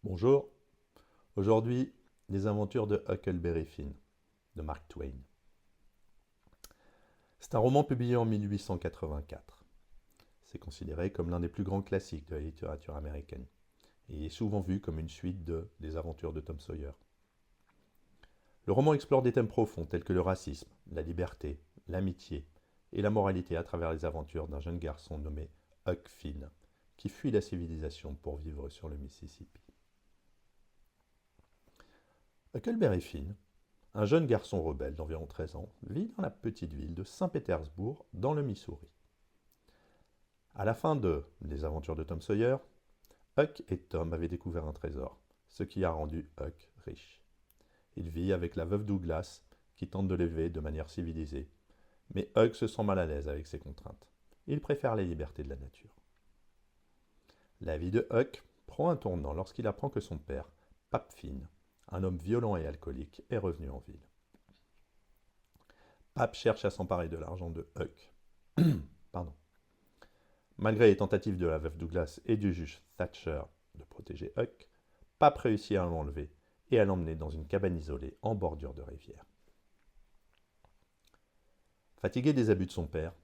Bonjour, aujourd'hui les aventures de Huckleberry Finn de Mark Twain. C'est un roman publié en 1884. C'est considéré comme l'un des plus grands classiques de la littérature américaine et est souvent vu comme une suite de Des aventures de Tom Sawyer. Le roman explore des thèmes profonds tels que le racisme, la liberté, l'amitié et la moralité à travers les aventures d'un jeune garçon nommé Huck Finn qui fuit la civilisation pour vivre sur le Mississippi. Huckleberry Finn, un jeune garçon rebelle d'environ 13 ans, vit dans la petite ville de Saint-Pétersbourg, dans le Missouri. À la fin de Les aventures de Tom Sawyer, Huck et Tom avaient découvert un trésor, ce qui a rendu Huck riche. Il vit avec la veuve Douglas, qui tente de l'élever de manière civilisée, mais Huck se sent mal à l'aise avec ses contraintes. Il préfère les libertés de la nature. La vie de Huck prend un tournant lorsqu'il apprend que son père, Pap Finn, un homme violent et alcoolique, est revenu en ville. Pap cherche à s'emparer de l'argent de Huck. Pardon. Malgré les tentatives de la veuve Douglas et du juge Thatcher de protéger Huck, Pap réussit à l'enlever et à l'emmener dans une cabane isolée en bordure de rivière. Fatigué des abus de son père,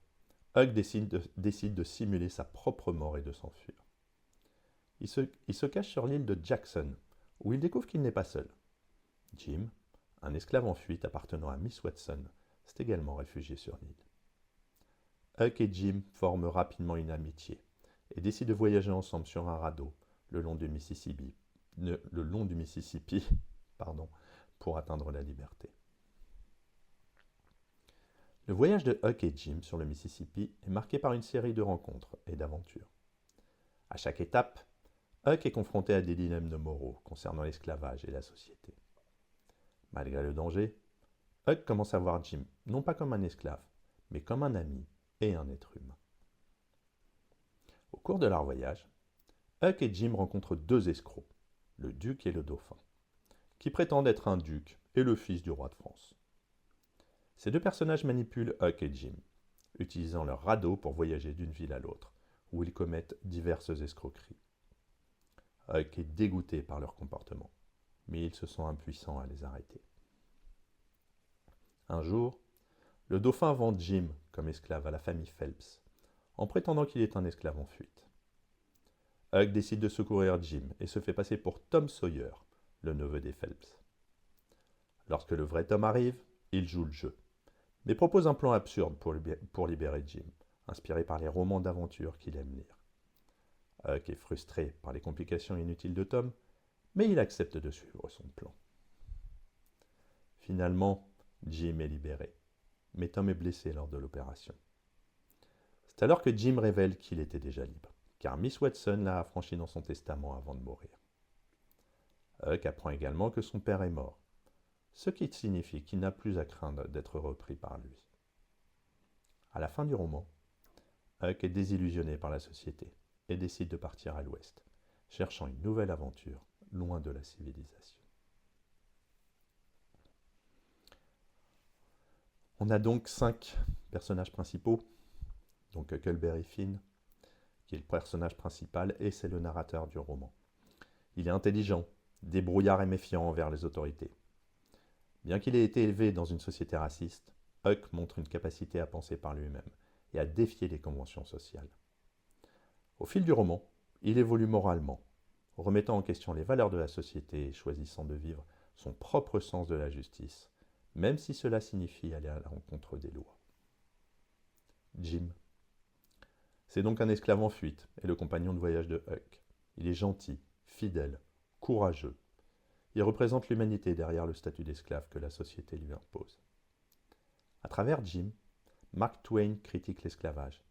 Huck décide de simuler sa propre mort et de s'enfuir. Il se cache sur l'île de Jackson, où il découvre qu'il n'est pas seul. Jim, un esclave en fuite appartenant à Miss Watson, s'est également réfugié sur l'île. Huck et Jim forment rapidement une amitié et décident de voyager ensemble sur un radeau le long du Mississippi, pardon, pour atteindre la liberté. Le voyage de Huck et Jim sur le Mississippi est marqué par une série de rencontres et d'aventures. À chaque étape, Huck est confronté à des dilemmes de moraux concernant l'esclavage et la société. Malgré le danger, Huck commence à voir Jim non pas comme un esclave, mais comme un ami et un être humain. Au cours de leur voyage, Huck et Jim rencontrent deux escrocs, le duc et le dauphin, qui prétendent être un duc et le fils du roi de France. Ces deux personnages manipulent Huck et Jim, utilisant leur radeau pour voyager d'une ville à l'autre, où ils commettent diverses escroqueries. Huck est dégoûté par leur comportement, mais il se sent impuissant à les arrêter. Un jour, le dauphin vend Jim comme esclave à la famille Phelps, en prétendant qu'il est un esclave en fuite. Huck décide de secourir Jim et se fait passer pour Tom Sawyer, le neveu des Phelps. Lorsque le vrai Tom arrive, il joue le jeu, mais propose un plan absurde pour libérer Jim, inspiré par les romans d'aventure qu'il aime lire. Huck est frustré par les complications inutiles de Tom, mais il accepte de suivre son plan. Finalement, Jim est libéré, mais Tom est blessé lors de l'opération. C'est alors que Jim révèle qu'il était déjà libre, car Miss Watson l'a affranchi dans son testament avant de mourir. Huck apprend également que son père est mort, ce qui signifie qu'il n'a plus à craindre d'être repris par lui. À la fin du roman, Huck est désillusionné par la société et décide de partir à l'ouest, cherchant une nouvelle aventure loin de la civilisation. On a donc 5 personnages principaux, donc Huckleberry Finn, qui est le personnage principal et c'est le narrateur du roman. Il est intelligent, débrouillard et méfiant envers les autorités. Bien qu'il ait été élevé dans une société raciste, Huck montre une capacité à penser par lui-même et à défier les conventions sociales. Au fil du roman, il évolue moralement, remettant en question les valeurs de la société et choisissant de vivre son propre sens de la justice, même si cela signifie aller à la rencontre des lois. Jim. C'est donc un esclave en fuite et le compagnon de voyage de Huck. Il est gentil, fidèle, courageux. Il représente l'humanité derrière le statut d'esclave que la société lui impose. À travers Jim, Mark Twain critique l'esclavage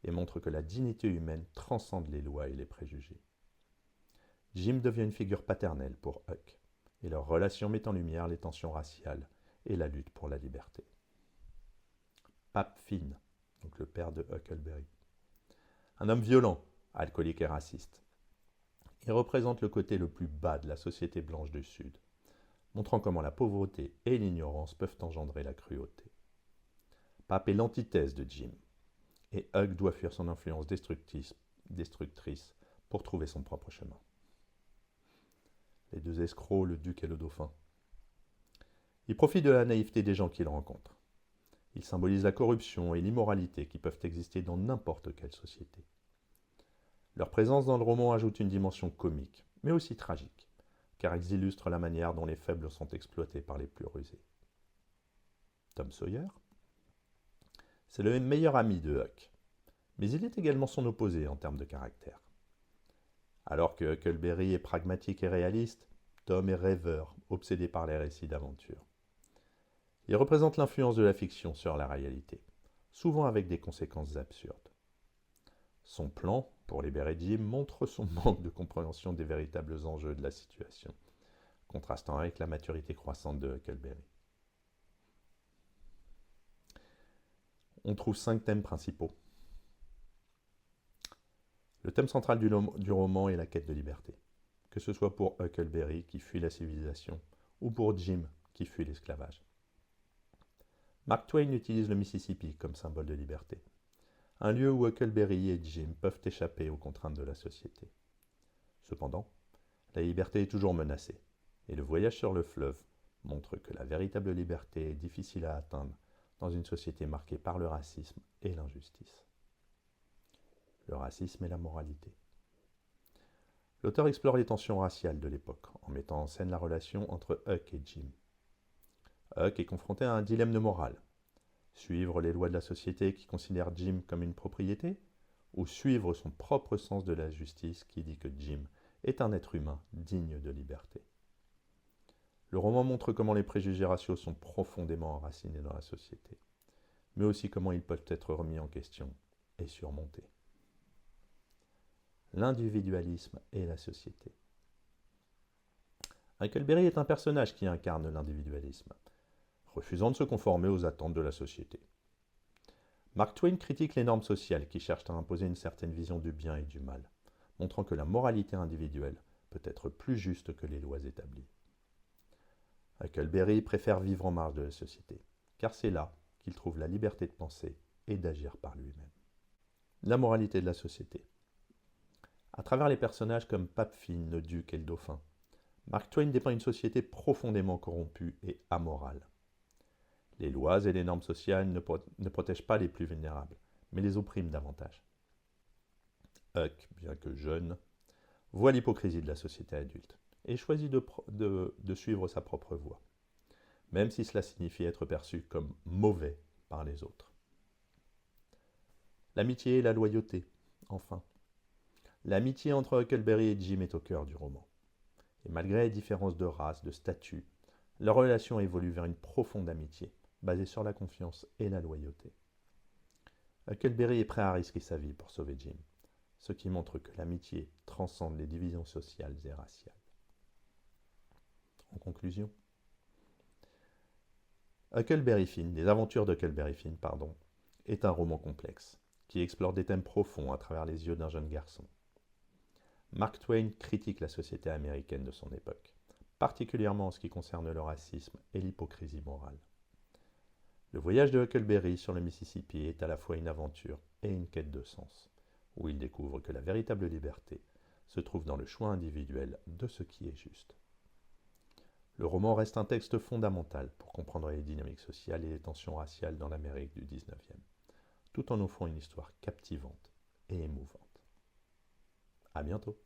et montre que la dignité humaine transcende les lois et les préjugés. Jim devient une figure paternelle pour Huck, et leur relation met en lumière les tensions raciales et la lutte pour la liberté. Pap Finn, donc le père de Huckleberry. Un homme violent, alcoolique et raciste. Il représente le côté le plus bas de la société blanche du Sud, montrant comment la pauvreté et l'ignorance peuvent engendrer la cruauté. Pap est l'antithèse de Jim, et Huck doit fuir son influence destructrice pour trouver son propre chemin. les deux escrocs, le duc et le dauphin. Il profite de la naïveté des gens qu'il rencontre. Il symbolise la corruption et l'immoralité qui peuvent exister dans n'importe quelle société. Leur présence dans le roman ajoute une dimension comique, mais aussi tragique, car ils illustrent la manière dont les faibles sont exploités par les plus rusés. Tom Sawyer, c'est le meilleur ami de Huck, mais il est également son opposé en termes de caractère. Alors que Huckleberry est pragmatique et réaliste, Tom est rêveur, obsédé par les récits d'aventure. Il représente l'influence de la fiction sur la réalité, souvent avec des conséquences absurdes. Son plan pour libérer Jim montre son manque de compréhension des véritables enjeux de la situation, contrastant avec la maturité croissante de Huckleberry. On trouve 5 thèmes principaux. Le thème central du roman est la quête de liberté, que ce soit pour Huckleberry qui fuit la civilisation ou pour Jim qui fuit l'esclavage. Mark Twain utilise le Mississippi comme symbole de liberté, un lieu où Huckleberry et Jim peuvent échapper aux contraintes de la société. Cependant, la liberté est toujours menacée, et le voyage sur le fleuve montre que la véritable liberté est difficile à atteindre dans une société marquée par le racisme et l'injustice. Le racisme et la moralité. L'auteur explore les tensions raciales de l'époque en mettant en scène la relation entre Huck et Jim. Huck est confronté à un dilemme de morale. Suivre les lois de la société qui considère Jim comme une propriété, ou suivre son propre sens de la justice qui dit que Jim est un être humain digne de liberté. Le roman montre comment les préjugés raciaux sont profondément enracinés dans la société, mais aussi comment ils peuvent être remis en question et surmontés. L'individualisme et la société. Huckleberry est un personnage qui incarne l'individualisme, refusant de se conformer aux attentes de la société. Mark Twain critique les normes sociales qui cherchent à imposer une certaine vision du bien et du mal, montrant que la moralité individuelle peut être plus juste que les lois établies. Huckleberry préfère vivre en marge de la société, car c'est là qu'il trouve la liberté de penser et d'agir par lui-même. La moralité de la société. À travers les personnages comme Papefin, le duc et le dauphin, Mark Twain dépeint une société profondément corrompue et amorale. Les lois et les normes sociales ne protègent pas les plus vulnérables, mais les oppriment davantage. Huck, bien que jeune, voit l'hypocrisie de la société adulte et choisit de suivre sa propre voie, même si cela signifie être perçu comme mauvais par les autres. L'amitié et la loyauté, enfin. L'amitié entre Huckleberry et Jim est au cœur du roman. Et malgré les différences de race, de statut, leur relation évolue vers une profonde amitié, basée sur la confiance et la loyauté. Huckleberry est prêt à risquer sa vie pour sauver Jim, ce qui montre que l'amitié transcende les divisions sociales et raciales. En conclusion, Les aventures d'Huckleberry Finn, est un roman complexe, qui explore des thèmes profonds à travers les yeux d'un jeune garçon. Mark Twain critique la société américaine de son époque, particulièrement en ce qui concerne le racisme et l'hypocrisie morale. Le voyage de Huckleberry sur le Mississippi est à la fois une aventure et une quête de sens, où il découvre que la véritable liberté se trouve dans le choix individuel de ce qui est juste. Le roman reste un texte fondamental pour comprendre les dynamiques sociales et les tensions raciales dans l'Amérique du XIXe, tout en offrant une histoire captivante et émouvante. À bientôt.